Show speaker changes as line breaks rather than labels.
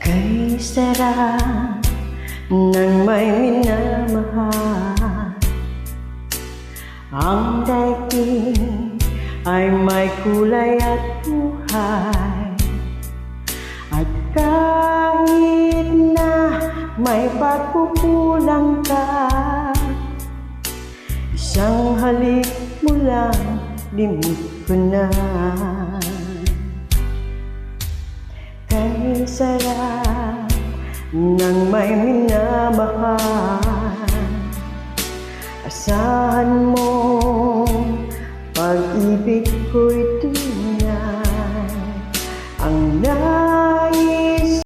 Kay sarap ng may minamahal. Ang daigdig ay may kulay at buhay. At kahit na may pagkukulang ka, isang halik mo lang limot ko na. Kay sarap ng may minamahal, asahan